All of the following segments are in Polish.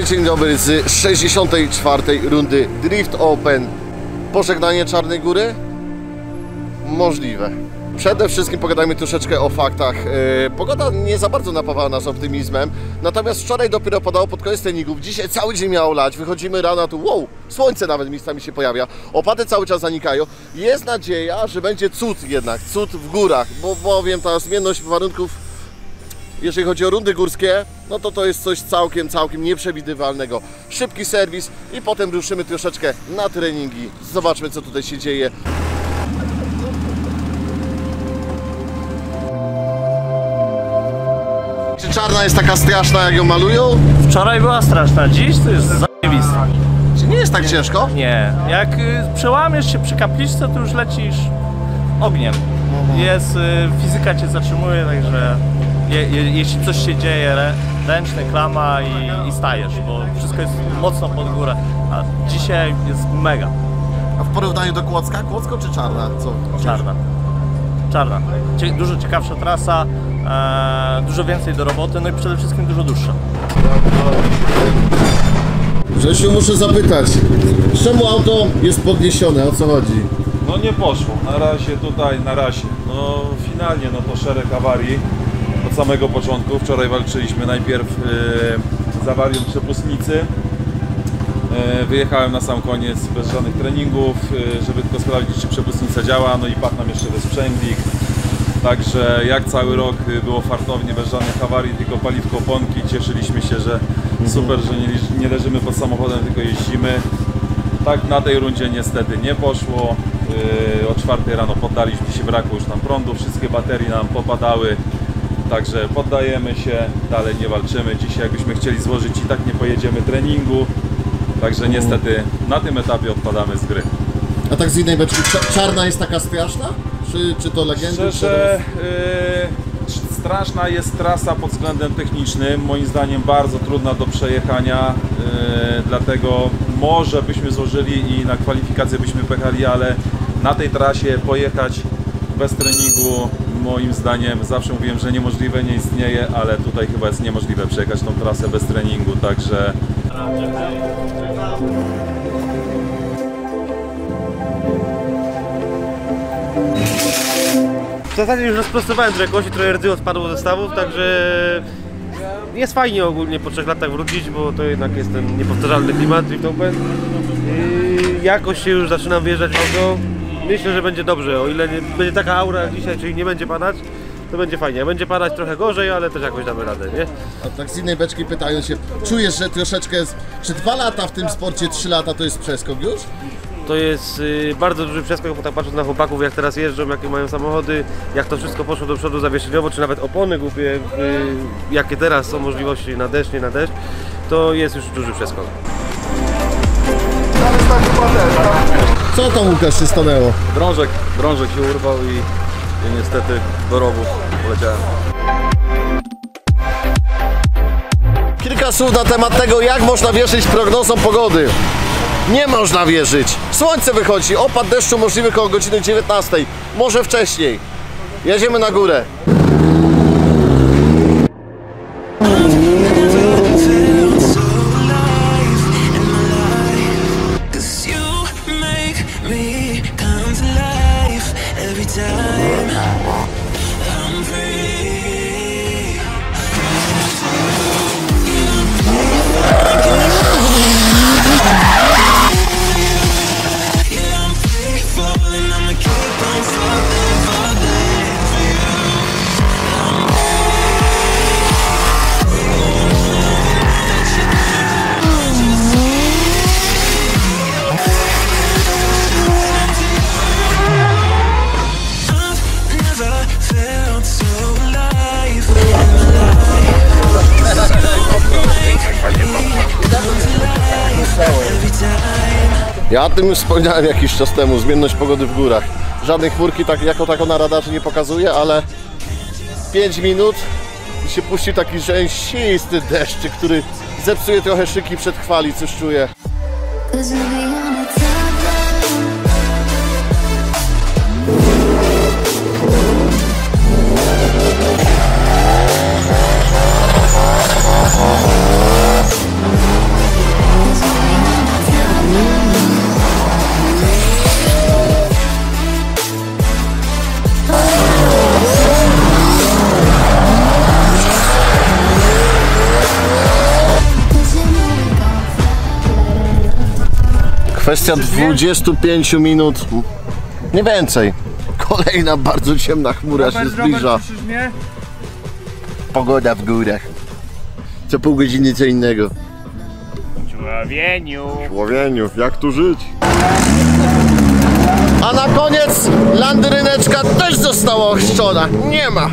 Dzień dobry z 64. rundy Drift Open. Pożegnanie Czarnej Góry? Możliwe. Przede wszystkim pogadajmy troszeczkę o faktach. Pogoda nie za bardzo napawała nas optymizmem, natomiast wczoraj dopiero padało pod koniec treningów. Dzisiaj cały dzień miało lać, wychodzimy rano, tu wow, słońce nawet miejscami się pojawia, opady cały czas zanikają. Jest nadzieja, że będzie cud jednak, cud w górach, bo bowiem ta zmienność warunków, jeżeli chodzi o rundy górskie, no to jest coś całkiem nieprzewidywalnego. Szybki serwis i potem ruszymy troszeczkę na treningi. Zobaczmy, co tutaj się dzieje. Czy Czarna jest taka straszna, jak ją malują? Wczoraj była straszna, dziś to jest zajebista. Czy nie jest tak ciężko? Nie, jak przełamiesz się przy kapliczce, to już lecisz ogniem. Fizyka cię zatrzymuje, także jeśli coś się dzieje, ręczny, klama i stajesz, bo wszystko jest mocno pod górę, a dzisiaj jest mega. A w porównaniu do Kłodzka? Kłodzko czy Czarna? Co? Czarna. Czarna. Dużo ciekawsza trasa, dużo więcej do roboty, no i przede wszystkim dużo dłuższa. Grzesiu, muszę zapytać, czemu auto jest podniesione? O co chodzi? No nie poszło, na razie. No finalnie to szereg awarii od samego początku. Wczoraj walczyliśmy najpierw z awarią przepustnicy. Wyjechałem na sam koniec bez żadnych treningów, żeby tylko sprawdzić, czy przepustnica działa, no i padł nam jeszcze bezsprzęglik. Także jak cały rok było fartownie, bez żadnych awarii, tylko paliwko oponki. Cieszyliśmy się, że super, że nie leżymy pod samochodem, tylko jeździmy. Tak na tej rundzie niestety nie poszło. O 4 rano poddaliśmy się, brakło już tam prądu, wszystkie baterie nam popadały. Także poddajemy się, dalej nie walczymy. Dzisiaj jakbyśmy chcieli złożyć, i tak nie pojedziemy treningu. Także niestety na tym etapie odpadamy z gry. A tak z innej beczki, Czarna jest taka straszna? Czy to legendy? Szczerze, straszna jest trasa pod względem technicznym. Moim zdaniem bardzo trudna do przejechania. Dlatego może byśmy złożyli i na kwalifikację byśmy pojechali, ale na tej trasie pojechać bez treningu, moim zdaniem, zawsze mówiłem, że niemożliwe nie istnieje, ale tutaj chyba jest niemożliwe przejechać tą trasę bez treningu, także... W zasadzie już rozprostowałem trochę kości, trochę rdzy odpadło ze stawów, także jest fajnie ogólnie po 3 latach wrócić, bo to jednak jest ten niepowtarzalny klimat Drift Open. Jakoś się już zaczynam wjeżdżać w auto. Myślę, że będzie dobrze, o ile nie będzie taka aura jak dzisiaj, czyli nie będzie padać, to będzie fajnie. Będzie padać trochę gorzej, ale też jakoś damy radę, nie? A tak z innej beczki pytają się, czujesz, że troszeczkę, czy 2 lata w tym sporcie, 3 lata to jest przeskok już? To jest bardzo duży przeskok, bo tak patrząc na chłopaków, jak teraz jeżdżą, jakie mają samochody, jak to wszystko poszło do przodu zawieszeniowo, czy nawet opony głupie, jakie teraz są możliwości na deszcz, nie na deszcz, to jest już duży przeskok. Co tam, Łukasz, się stanęło? Drążek się urwał i niestety do rowu poleciałem. Kilka słów na temat tego, jak można wierzyć prognozom pogody. Nie można wierzyć. Słońce wychodzi, opad deszczu możliwy koło godziny 19, może wcześniej. Jedziemy na górę. Ja o tym już wspomniałem jakiś czas temu, zmienność pogody w górach. Żadnej chmurki jako tako na radarze nie pokazuje, ale 5 minut i się puści taki rzęsisty deszczyk, który zepsuje trochę szyki przed chwali, coś czuję. Kwestia 25 minut, nie więcej. Kolejna bardzo ciemna chmura się zbliża. Pogoda w górach. Co pół godziny co innego. Człowieniu, jak tu żyć? A na koniec landryneczka też została ochrzczona. Nie ma.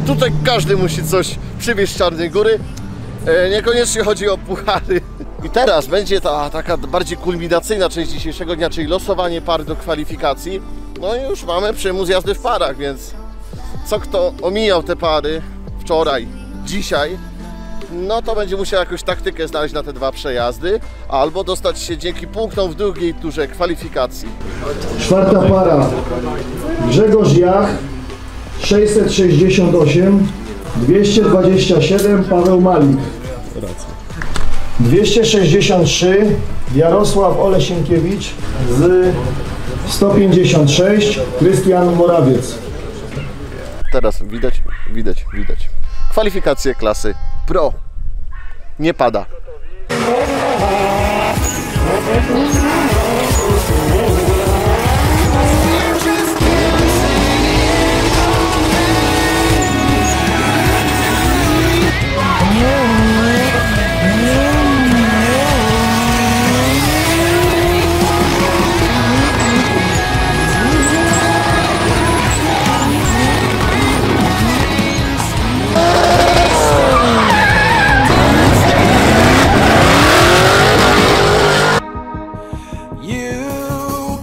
Tutaj każdy musi coś przywieźć z Czarnej Góry. Niekoniecznie chodzi o puchary. I teraz będzie ta taka bardziej kulminacyjna część dzisiejszego dnia, czyli losowanie par do kwalifikacji. No i już mamy przymus jazdy w parach, więc co kto omijał te pary wczoraj, dzisiaj, no to będzie musiał jakąś taktykę znaleźć na te dwa przejazdy, albo dostać się dzięki punktom w drugiej turze kwalifikacji. Czwarta para. Grzegorz Jach 668, 227 Paweł Malik. 263 Jarosław Olesienkiewicz z 156 Krystian Morawiec. Teraz widać. Kwalifikacje klasy Pro. Nie pada.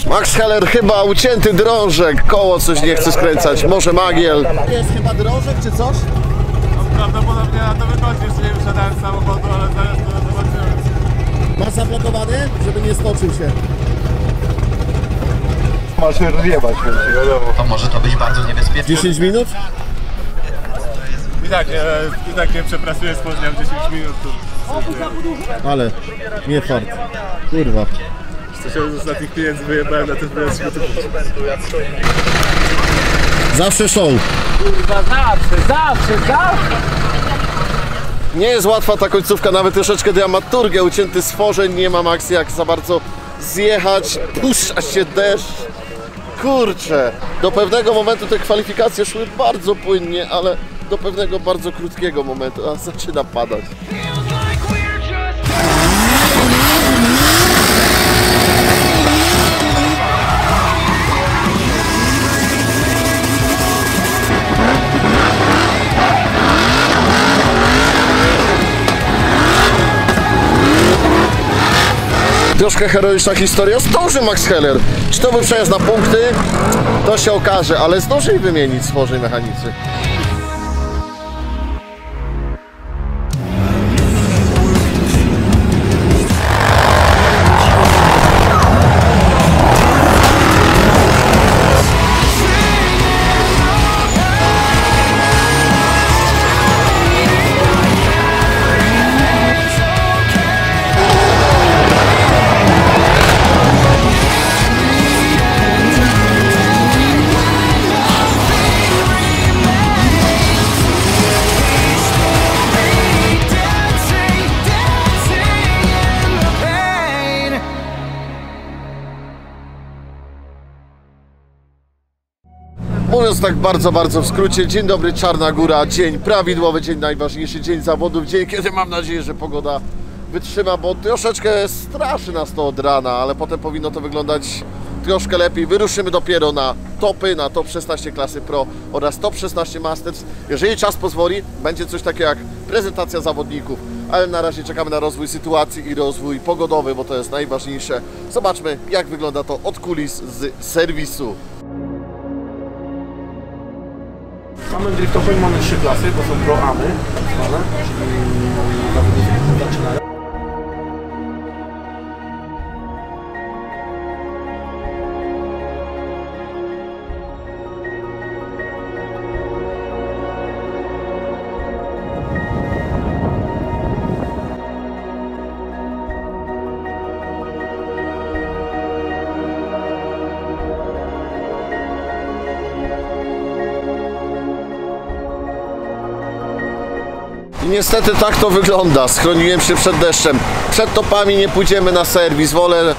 Max Heller chyba ucięty drążek, koło coś nie chce skręcać, może Magiel. Jest chyba drążek czy coś? No, prawdopodobnie na to wychodzi, jeszcze nie wysiadałem z samochodu, ale zaraz to zobaczymy. Masz zablokowany, żeby nie stoczył się. Masz się rozjebać, wiadomo. To może to być bardzo niebezpieczne. 10 minut? I tak nie przepracuję spóźniam 10 minut. Ale nie fart. Kurwa. Coś z ostatnich pieniędzy wyjebałem na ten wyjazd. Zawsze show. Kurwa, zawsze! Nie jest łatwa ta końcówka, nawet troszeczkę dramaturgia, ucięty stworzeń, nie ma Max jak za bardzo zjechać, puszcza się deszcz. Kurczę, do pewnego momentu te kwalifikacje szły bardzo płynnie, ale do pewnego bardzo krótkiego momentu, a zaczyna padać. Troszkę heroiczna historia, zdąży Max Heller. Czy to był przejazd na punkty? To się okaże, ale zdąży wymienić stworzeń mechanicy. Mówiąc tak bardzo w skrócie, dzień dobry, Czarna Góra, dzień prawidłowy, dzień najważniejszy, dzień zawodów, dzień, kiedy mam nadzieję, że pogoda wytrzyma, bo troszeczkę straszy nas to od rana, ale potem powinno to wyglądać troszkę lepiej. Wyruszymy dopiero na topy, na top 16 klasy Pro oraz top 16 Masters. Jeżeli czas pozwoli, będzie coś takiego jak prezentacja zawodników, ale na razie czekamy na rozwój sytuacji i rozwój pogodowy, bo to jest najważniejsze. Zobaczmy, jak wygląda to od kulis z serwisu. Mamy driftowe i mamy 3 klasy, to są Pro-Any, czyli zaczynają. I niestety tak to wygląda. Schroniłem się przed deszczem. Przed topami nie pójdziemy na serwis. Wolę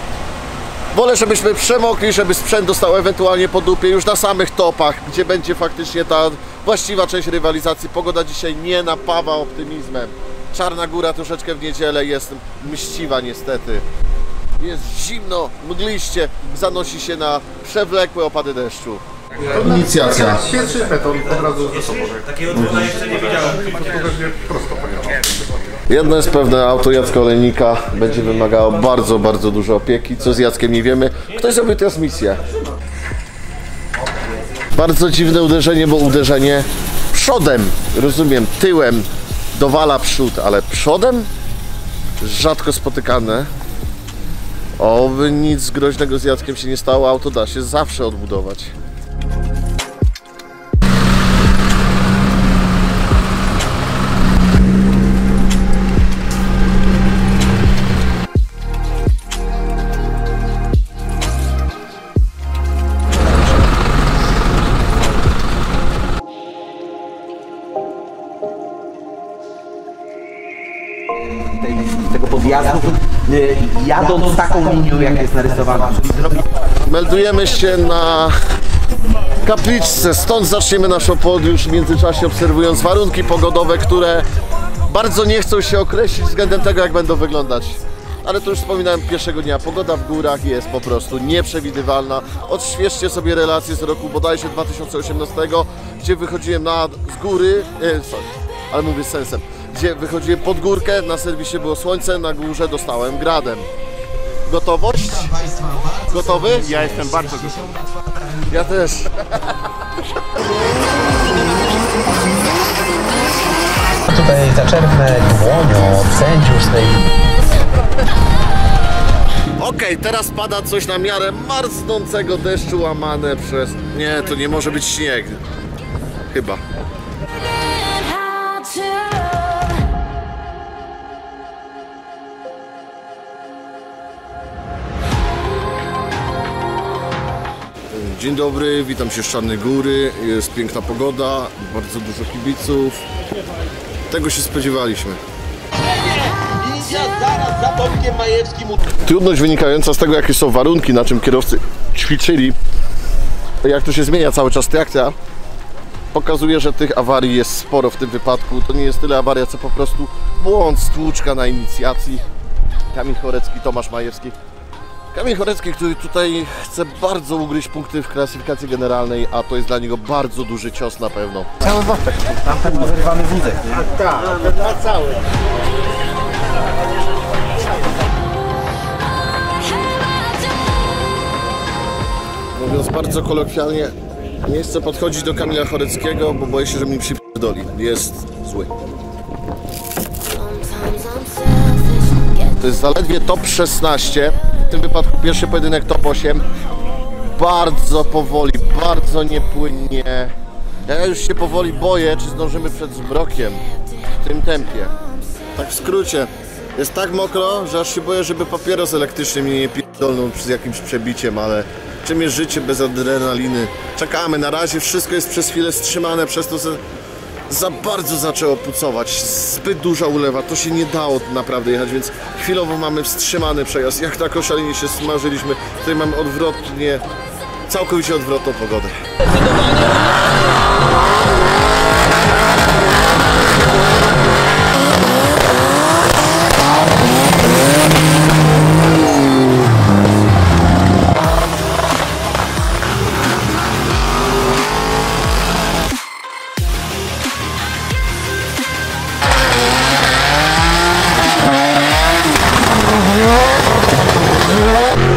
Wolę, żebyśmy przemokli, żeby sprzęt dostał ewentualnie po dupie już na samych topach, gdzie będzie faktycznie ta właściwa część rywalizacji. Pogoda dzisiaj nie napawa optymizmem. Czarna Góra troszeczkę w niedzielę jest mściwa niestety. Jest zimno, mgliście, zanosi się na przewlekłe opady deszczu. Inicjacja. Pierwszy beton od razu ze sobą. Takiego trudna jeszcze nie widziałem. Jedno jest pewne, auto Jacka Olejnika będzie wymagało bardzo, bardzo dużo opieki. Co z Jackiem nie wiemy. Ktoś zrobił transmisję. Bardzo dziwne uderzenie, bo uderzenie przodem, rozumiem, tyłem dowala przód, ale przodem? Rzadko spotykane. Oby nic groźnego z Jackiem się nie stało, auto da się zawsze odbudować. Tego podjazdu, jadąc taką linią, jak jest narysowana, czyli zrobić... Meldujemy się na kapliczce, stąd zaczniemy naszą podróż, w międzyczasie obserwując warunki pogodowe, które bardzo nie chcą się określić względem tego, jak będą wyglądać. Ale to już wspominałem pierwszego dnia, pogoda w górach jest po prostu nieprzewidywalna. Odświeżcie sobie relacje z roku bodajże 2018, gdzie wychodziłem z góry, ale mówię z sensem, gdzie wychodziłem pod górkę, na serwisie było słońce, na górze dostałem gradem. Gotowość? Gotowy? Ja jestem bardzo gotowy. Ja też. Tutaj zaczerpnę dłonią od sędziów z tej... Okej, teraz pada coś na miarę marznącego deszczu łamane przez... Nie, to nie może być śnieg. Chyba. Dzień dobry, witam się z Czarnej Góry. Jest piękna pogoda, bardzo dużo kibiców. Tego się spodziewaliśmy. Zaraz za Tomkiem Majewskim. Trudność wynikająca z tego, jakie są warunki, na czym kierowcy ćwiczyli, jak to się zmienia cały czas trakcja, pokazuje, że tych awarii jest sporo w tym wypadku. To nie jest tyle awaria, co po prostu błąd, stłuczka na inicjacji. Kamil Chorecki, Tomasz Majewski. Kamil Chorecki, który tutaj chce bardzo ugryźć punkty w klasyfikacji generalnej, a to jest dla niego bardzo duży cios na pewno. Cały wątek, tamten wyrwany wózek, nie? Tak, na cały. Mówiąc bardzo kolokwialnie, nie chcę podchodzić do Kamila Choreckiego, bo boję się, że mi przypierdoli. Jest zły. To jest zaledwie top 16. W tym wypadku pierwszy pojedynek top 8. Bardzo powoli, bardzo niepłynnie. Ja już się powoli boję, czy zdążymy przed zbrokiem w tym tempie. Tak w skrócie. Jest tak mokro, że aż się boję, żeby papieros elektryczny mnie nie pierdolnął z jakimś przebiciem, ale czym jest życie bez adrenaliny? Czekamy, na razie wszystko jest przez chwilę wstrzymane, przez to, że za bardzo zaczęło pucować, zbyt duża ulewa, to się nie dało naprawdę jechać, więc chwilowo mamy wstrzymany przejazd. Jak tak oszalenie się smażyliśmy, tutaj mamy odwrotnie, całkowicie odwrotną pogodę.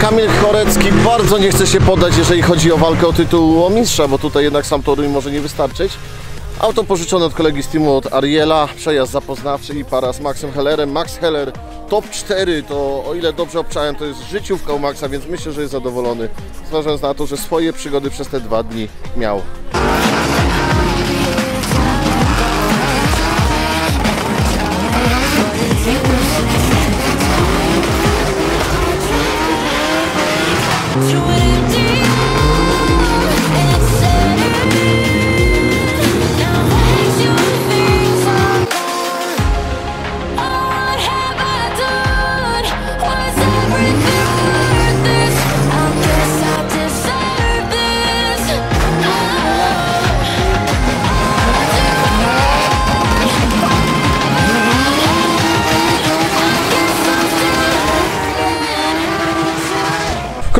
Kamil Chorecki bardzo nie chce się poddać, jeżeli chodzi o walkę o tytuł mistrza, bo tutaj jednak sam Toruń może nie wystarczyć. Auto pożyczone od kolegi z teamu, od Ariela, przejazd zapoznawczy i para z Maxem Hellerem. Max Heller top 4, to o ile dobrze obczałem, to jest życiówka u Maxa, więc myślę, że jest zadowolony, zważając na to, że swoje przygody przez te 2 dni miał.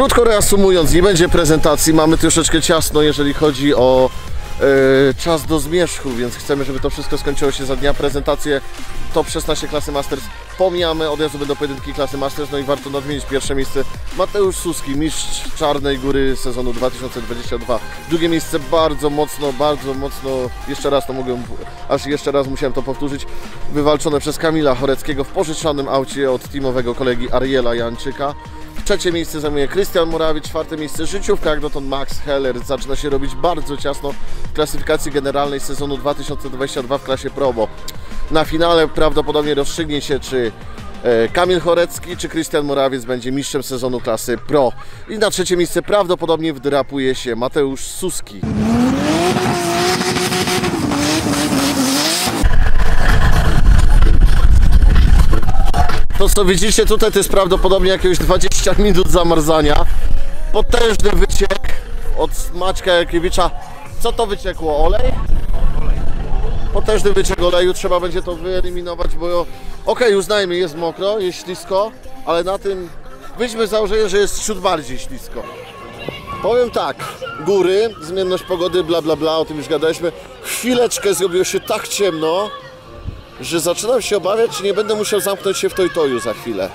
Krótko reasumując, nie będzie prezentacji, mamy troszeczkę ciasno, jeżeli chodzi o czas do zmierzchu, więc chcemy, żeby to wszystko skończyło się za dnia. Prezentację top 16 klasy Masters pomijamy, od razu będą pojedynki klasy Masters, no i warto nadmienić pierwsze miejsce Mateusz Suski, mistrz Czarnej Góry sezonu 2022. Drugie miejsce bardzo mocno, jeszcze raz to mogę, aż jeszcze raz musiałem to powtórzyć, wywalczone przez Kamila Choreckiego w pożyczanym aucie od teamowego kolegi Ariela Janczyka. Trzecie miejsce zajmuje Krystian Morawiec, czwarte miejsce życiówka, jak dotąd Max Heller. Zaczyna się robić bardzo ciasno w klasyfikacji generalnej sezonu 2022 w klasie Probo. Na finale prawdopodobnie rozstrzygnie się, czy Kamil Chorecki, czy Krystian Morawiec będzie mistrzem sezonu klasy Pro. I na trzecie miejsce prawdopodobnie wdrapuje się Mateusz Suski. To co widzicie tutaj, to jest prawdopodobnie jakieś 20 minut zamarzania. Potężny wyciek od Maćka Jarkiewicza. Co to wyciekło? Olej? Potężny wyciek oleju, trzeba będzie to wyeliminować, bo okej, uznajmy, jest mokro, jest ślisko, ale na tym wyjdźmy z założenia, że jest ciut bardziej ślisko. Powiem tak, góry, zmienność pogody, bla bla bla, o tym już gadaliśmy. Chwileczkę zrobiło się tak ciemno, że zaczynam się obawiać, czy nie będę musiał zamknąć się w Toy-Toyu za chwilę.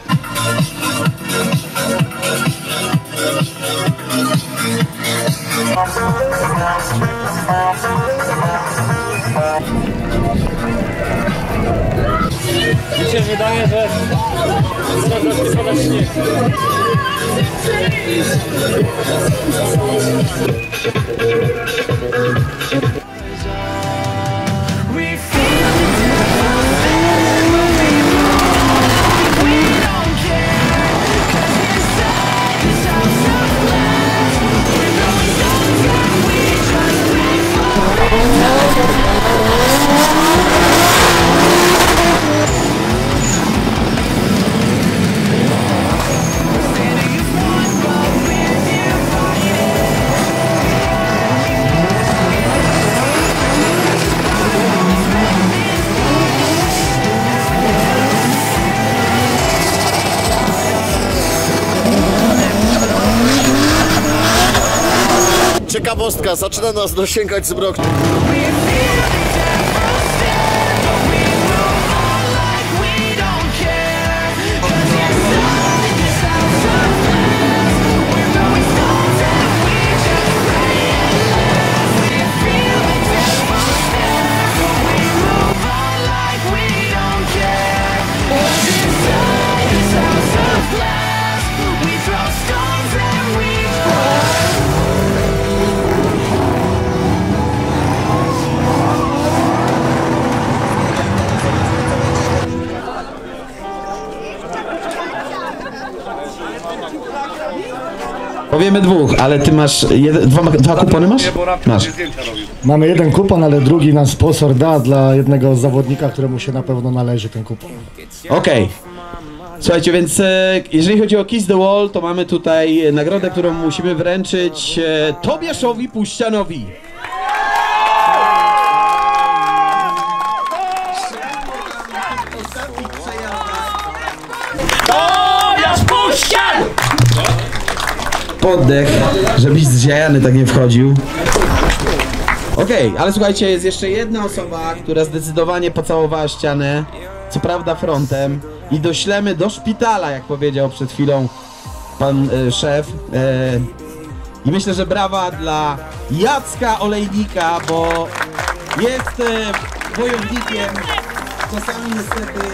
Mi się wydaje, że zaraz zacznie padać śnieg. Ciekawostka, zaczyna nas dosięgać zmrok. Powiemy dwóch, ale ty masz dwa kupony masz? Masz. Mamy jeden kupon, ale drugi nam sponsor da dla jednego zawodnika, któremu się na pewno należy ten kupon. Okej. Słuchajcie, więc jeżeli chodzi o Kiss the Wall, to mamy tutaj nagrodę, którą musimy wręczyć Tobiaszowi Puścianowi. Tobiasz Puścian! Poddech, żebyś zziajany tak nie wchodził. Okej, ale słuchajcie, jest jeszcze jedna osoba, która zdecydowanie pocałowała ścianę, co prawda frontem, i doślemy do szpitala, jak powiedział przed chwilą pan szef. I myślę, że brawa dla Jacka Olejnika, bo jest wojownikiem, czasami niestety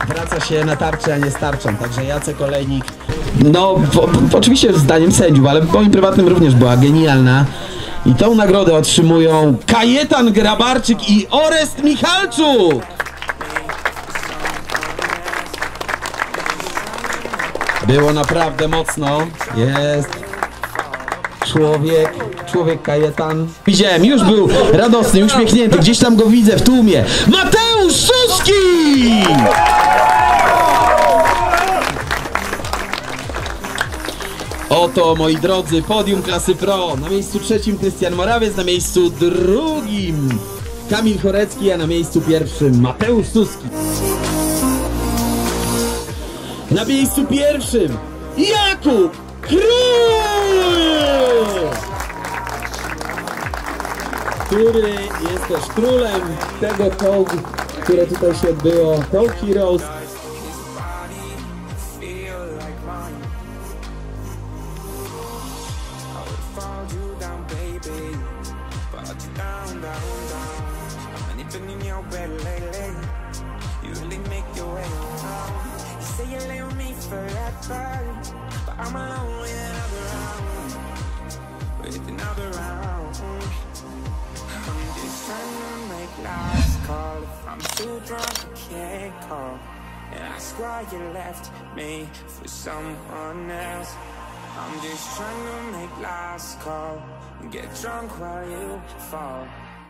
wraca się na tarczę, a nie starczą, także Jacek Olejnik, no oczywiście zdaniem sędziów, ale moim prywatnym również była genialna. I tą nagrodę otrzymują Kajetan Grabarczyk i Orest Michalczuk! Było naprawdę mocno, jest człowiek Kajetan. Widziałem, już był radosny, uśmiechnięty, gdzieś tam go widzę w tłumie. Mateusz Suski! Oto, moi drodzy, podium klasy Pro. Na miejscu trzecim Krystian Morawiec, na miejscu drugim Kamil Chorecki, a na miejscu pierwszym Mateusz Suski. Na miejscu pierwszym Jakub Król! Który jest też królem tego czołgu, które tutaj się odbyło, Talk Heroes. I'm too drunk, I can't call and ask why you left me for someone else. I'm just trying to make last call and get drunk while you fall.